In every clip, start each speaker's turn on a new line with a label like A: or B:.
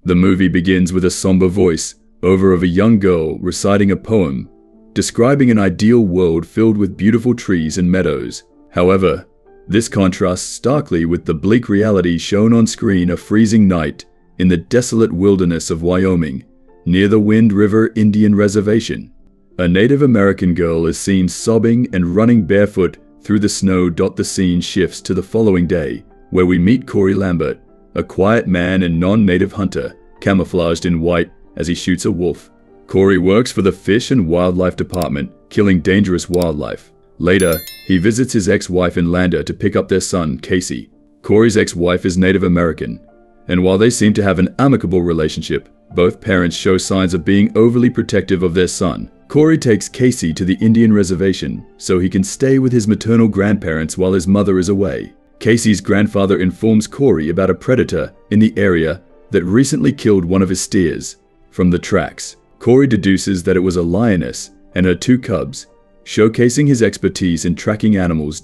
A: The movie begins with a somber voice over of a young girl reciting a poem, describing an ideal world filled with beautiful trees and meadows. However, this contrasts starkly with the bleak reality shown on screen: a freezing night in the desolate wilderness of Wyoming, near the Wind River Indian Reservation. A Native American girl is seen sobbing and running barefoot through the snow. The scene shifts to the following day, where we meet Corey Lambert, a quiet man and non-native hunter, camouflaged in white as he shoots a wolf. Corey works for the Fish and Wildlife Department, killing dangerous wildlife. Later, he visits his ex-wife in Lander to pick up their son, Casey. Corey's ex-wife is Native American, and while they seem to have an amicable relationship, both parents show signs of being overly protective of their son. Corey takes Casey to the Indian reservation so he can stay with his maternal grandparents while his mother is away. Casey's grandfather informs Corey about a predator in the area that recently killed one of his steers. From the tracks, Corey deduces that it was a lioness and her 2 cubs, showcasing his expertise in tracking animals.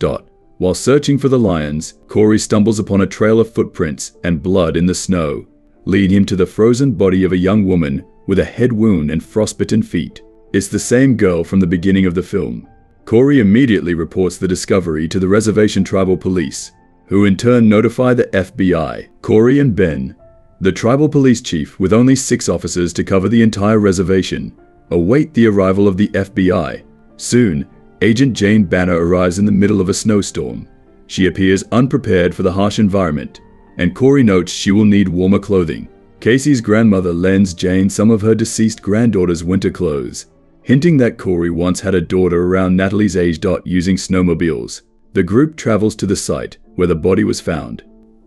A: While searching for the lions, Corey stumbles upon a trail of footprints and blood in the snow, leading him to the frozen body of a young woman with a head wound and frostbitten feet. It's the same girl from the beginning of the film. Corey immediately reports the discovery to the reservation tribal police, who in turn notify the FBI. Corey and Ben, the tribal police chief with only 6 officers to cover the entire reservation, await the arrival of the FBI. Soon, Agent Jane Banner arrives in the middle of a snowstorm. She appears unprepared for the harsh environment, and Corey notes she will need warmer clothing. Casey's grandmother lends Jane some of her deceased granddaughter's winter clothes, hinting that Corey once had a daughter around Natalie's age. Using snowmobiles, the group travels to the site where the body was found.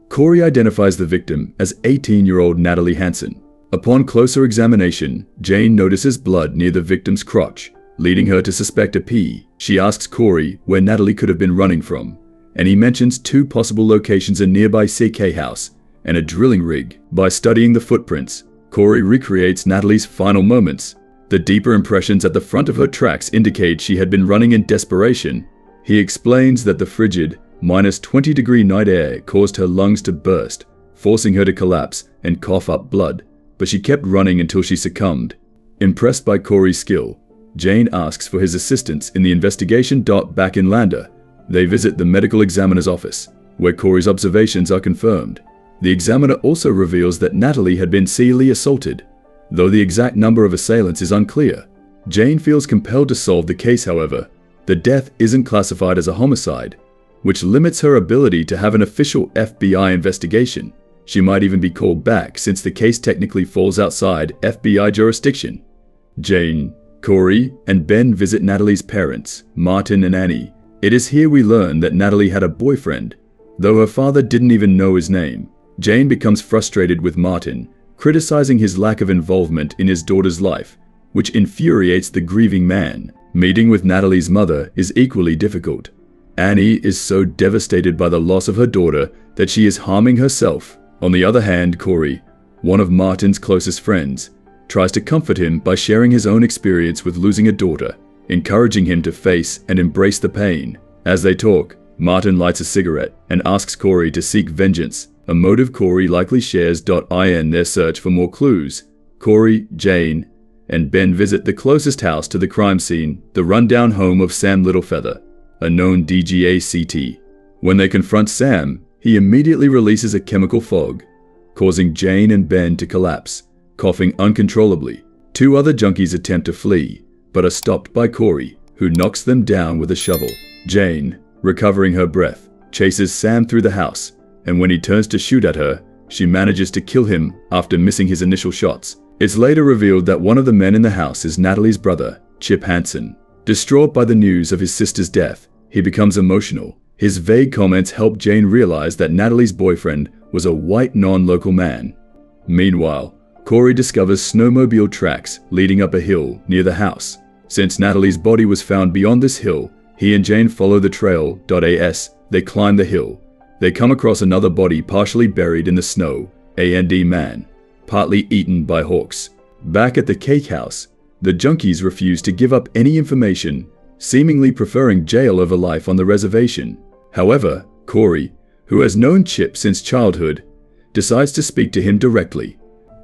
A: Corey identifies the victim as 18-year-old Natalie Hansen. Upon closer examination, Jane notices blood near the victim's crotch, leading her to suspect a PE. She asks Corey where Natalie could have been running from, and he mentions 2 possible locations: a nearby CK house and a drilling rig. By studying the footprints, Corey recreates Natalie's final moments. The deeper impressions at the front of her tracks indicate she had been running in desperation. He explains that the frigid, -20-degree night air caused her lungs to burst, forcing her to collapse and cough up blood, but she kept running until she succumbed. Impressed by Corey's skill, Jane asks for his assistance in the investigation. Back in Lander, they visit the medical examiner's office, where Corey's observations are confirmed. The examiner also reveals that Natalie had been sexually assaulted, though the exact number of assailants is unclear. Jane feels compelled to solve the case. However, the death isn't classified as a homicide, which limits her ability to have an official FBI investigation. She might even be called back since the case technically falls outside FBI jurisdiction. Jane, Corey, and Ben visit Natalie's parents, Martin and Annie. It is here we learn that Natalie had a boyfriend, though her father didn't even know his name. Jane becomes frustrated with Martin, criticizing his lack of involvement in his daughter's life, which infuriates the grieving man. Meeting with Natalie's mother is equally difficult. Annie is so devastated by the loss of her daughter that she is harming herself. On the other hand, Corey, one of Martin's closest friends, tries to comfort him by sharing his own experience with losing a daughter, encouraging him to face and embrace the pain. As they talk, Martin lights a cigarette and asks Corey to seek vengeance, a motive Corey likely shares. In their search for more clues, Corey, Jane, and Ben visit the closest house to the crime scene, the rundown home of Sam Littlefeather, a known DGACT. When they confront Sam, he immediately releases a chemical fog, causing Jane and Ben to collapse, coughing uncontrollably. 2 other junkies attempt to flee, but are stopped by Corey, who knocks them down with a shovel. Jane, recovering her breath, chases Sam through the house, and when he turns to shoot at her, she manages to kill him after missing his initial shots. It's later revealed that one of the men in the house is Natalie's brother, Chip Hansen. Distraught by the news of his sister's death, he becomes emotional. His vague comments help Jane realize that Natalie's boyfriend was a white non-local man. Meanwhile, Corey discovers snowmobile tracks leading up a hill near the house. Since Natalie's body was found beyond this hill, he and Jane follow the trail. As they climb the hill, they come across another body partially buried in the snow, a man, partly eaten by hawks. Back at the cake house, the junkies refuse to give up any information, seemingly preferring jail over life on the reservation. However, Corey, who has known Chip since childhood, decides to speak to him directly.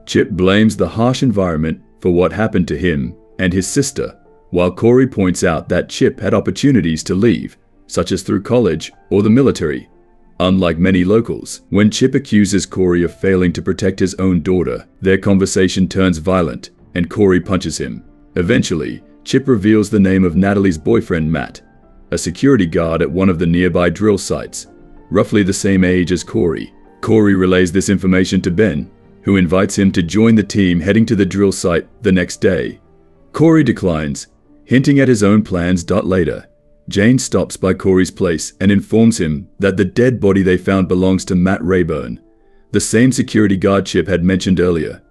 A: Chip blames the harsh environment for what happened to him and his sister, while Corey points out that Chip had opportunities to leave, such as through college or the military. Unlike many locals, when Chip accuses Corey of failing to protect his own daughter, their conversation turns violent and Corey punches him. Eventually, Chip reveals the name of Natalie's boyfriend Matt, a security guard at one of the nearby drill sites, roughly the same age as Corey. Corey relays this information to Ben, who invites him to join the team heading to the drill site the next day. Corey declines, hinting at his own plans. Later, Jane stops by Corey's place and informs him that the dead body they found belongs to Matt Rayburn, the same security guard Chip had mentioned earlier.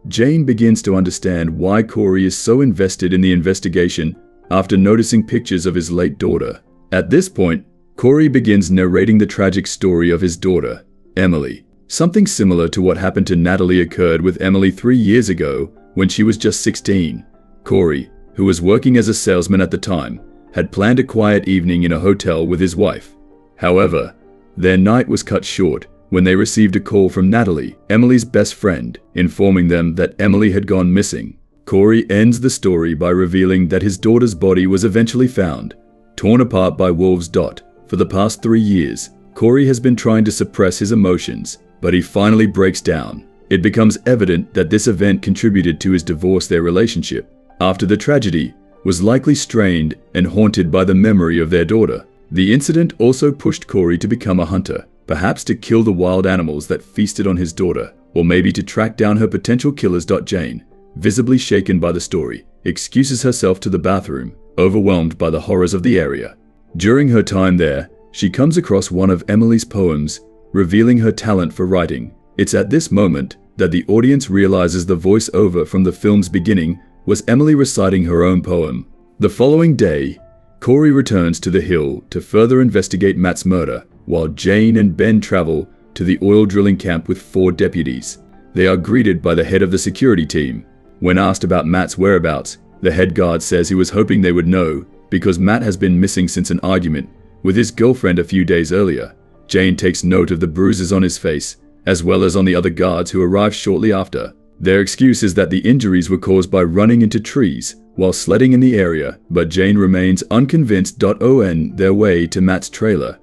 A: Jane begins to understand why Corey is so invested in the investigation after noticing pictures of his late daughter. At this point, Corey begins narrating the tragic story of his daughter, Emily. Something similar to what happened to Natalie occurred with Emily 3 years ago when she was just 16. Corey, who was working as a salesman at the time, had planned a quiet evening in a hotel with his wife. However, their night was cut short when they received a call from Natalie, Emily's best friend, informing them that Emily had gone missing. Corey ends the story by revealing that his daughter's body was eventually found, torn apart by wolves. For the past 3 years, Corey has been trying to suppress his emotions, but he finally breaks down. It becomes evident that this event contributed to his divorce. Their relationship, after the tragedy, was likely strained and haunted by the memory of their daughter. The incident also pushed Corey to become a hunter, perhaps to kill the wild animals that feasted on his daughter, or maybe to track down her potential killers. Jane, visibly shaken by the story, excuses herself to the bathroom, overwhelmed by the horrors of the area. During her time there, she comes across one of Emily's poems, revealing her talent for writing. It's at this moment that the audience realizes the voice-over from the film's beginning was Emily reciting her own poem. The following day, Corey returns to the hill to further investigate Matt's murder, while Jane and Ben travel to the oil drilling camp with 4 deputies. They are greeted by the head of the security team. When asked about Matt's whereabouts, the head guard says he was hoping they would know because Matt has been missing since an argument with his girlfriend a few days earlier. Jane takes note of the bruises on his face, as well as on the other guards who arrived shortly after. Their excuse is that the injuries were caused by running into trees while sledding in the area, but Jane remains unconvinced. On their way to Matt's trailer,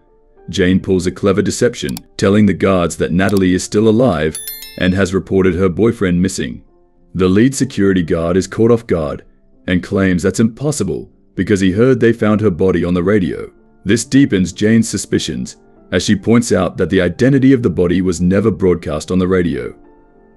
A: Jane pulls a clever deception, telling the guards that Natalie is still alive and has reported her boyfriend missing. The lead security guard is caught off guard and claims that's impossible because he heard they found her body on the radio. This deepens Jane's suspicions, as she points out that the identity of the body was never broadcast on the radio.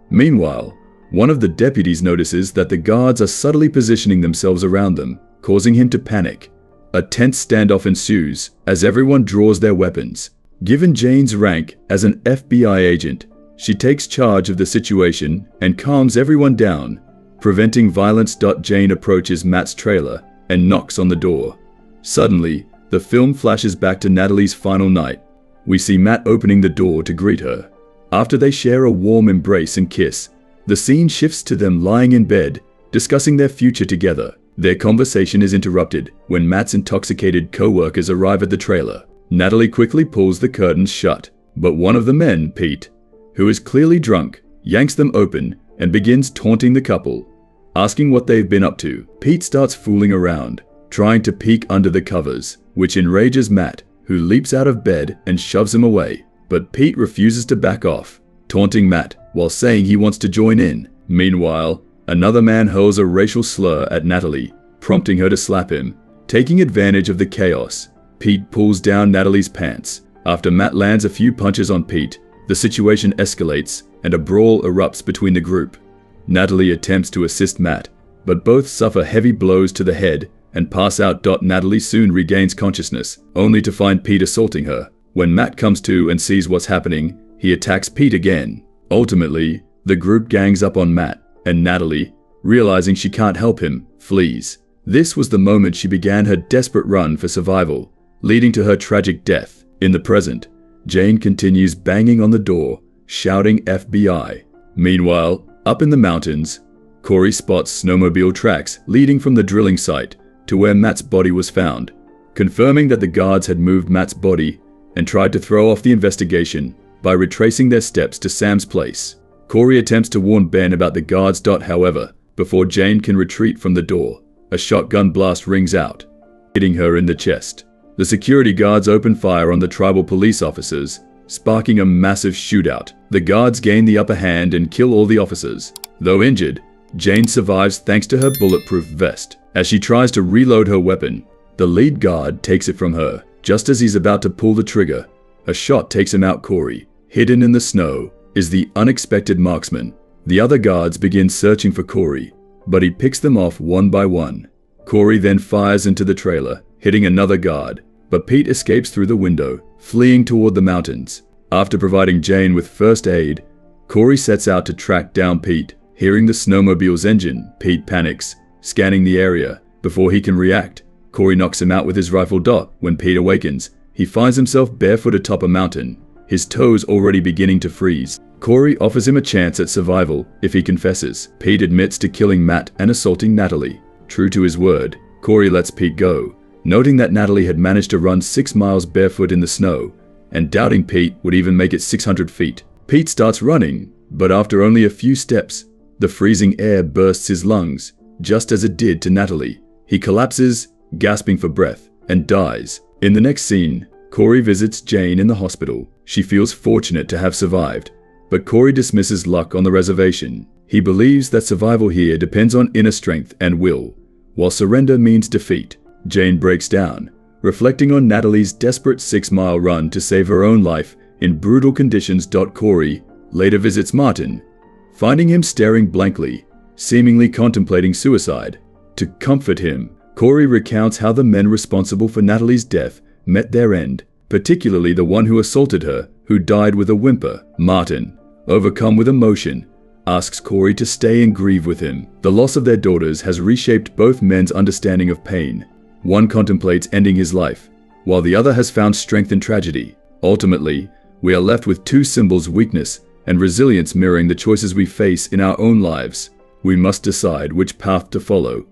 A: Meanwhile, one of the deputies notices that the guards are subtly positioning themselves around them, causing him to panic. A tense standoff ensues as everyone draws their weapons. Given Jane's rank as an FBI agent, she takes charge of the situation and calms everyone down, preventing violence. Jane approaches Matt's trailer and knocks on the door. Suddenly, the film flashes back to Natalie's final night. We see Matt opening the door to greet her. After they share a warm embrace and kiss, the scene shifts to them lying in bed, discussing their future together. Their conversation is interrupted when Matt's intoxicated co-workers arrive at the trailer. Natalie quickly pulls the curtains shut, but one of the men, Pete, who is clearly drunk, yanks them open and begins taunting the couple, asking what they've been up to. Pete starts fooling around, trying to peek under the covers, which enrages Matt, who leaps out of bed and shoves him away. But Pete refuses to back off, taunting Matt while saying he wants to join in. Meanwhile, another man hurls a racial slur at Natalie, prompting her to slap him. Taking advantage of the chaos, Pete pulls down Natalie's pants. After Matt lands a few punches on Pete, the situation escalates and a brawl erupts between the group. Natalie attempts to assist Matt, but both suffer heavy blows to the head and pass out. Natalie soon regains consciousness, only to find Pete assaulting her. When Matt comes to and sees what's happening, he attacks Pete again. Ultimately, the group gangs up on Matt, and Natalie, realizing she can't help him, flees. This was the moment she began her desperate run for survival, leading to her tragic death. In the present, Jane continues banging on the door, shouting FBI. Meanwhile, up in the mountains, Corey spots snowmobile tracks leading from the drilling site to where Matt's body was found, confirming that the guards had moved Matt's body and tried to throw off the investigation by retracing their steps to Sam's place. Corey attempts to warn Ben about the guards. However, before Jane can retreat from the door, a shotgun blast rings out, hitting her in the chest. The security guards open fire on the tribal police officers, sparking a massive shootout. The guards gain the upper hand and kill all the officers. Though injured, Jane survives thanks to her bulletproof vest. As she tries to reload her weapon, the lead guard takes it from her. Just as he's about to pull the trigger, a shot takes him out. Corey, hidden in the snow, is the unexpected marksman. The other guards begin searching for Corey, but he picks them off one by one. Corey then fires into the trailer, hitting another guard, but Pete escapes through the window, fleeing toward the mountains. After providing Jane with first aid, Corey sets out to track down Pete. Hearing the snowmobile's engine, Pete panics, scanning the area. Before he can react, Corey knocks him out with his rifle. When Pete awakens, he finds himself barefoot atop a mountain, his toes already beginning to freeze. Corey offers him a chance at survival if he confesses. Pete admits to killing Matt and assaulting Natalie. True to his word, Corey lets Pete go, noting that Natalie had managed to run 6 miles barefoot in the snow, and doubting Pete would even make it 600 feet. Pete starts running, but after only a few steps, the freezing air bursts his lungs, just as it did to Natalie. He collapses, gasping for breath, and dies. In the next scene, Corey visits Jane in the hospital. She feels fortunate to have survived, but Corey dismisses luck on the reservation. He believes that survival here depends on inner strength and will, while surrender means defeat. Jane breaks down, reflecting on Natalie's desperate 6-mile run to save her own life in brutal conditions. Corey later visits Martin, finding him staring blankly, seemingly contemplating suicide. To comfort him, Corey recounts how the men responsible for Natalie's death met their end, particularly the one who assaulted her, who died with a whimper. Martin, overcome with emotion, asks Corey to stay and grieve with him. The loss of their daughters has reshaped both men's understanding of pain. One contemplates ending his life, while the other has found strength in tragedy. Ultimately, we are left with two symbols: weakness and resilience, mirroring the choices we face in our own lives. We must decide which path to follow.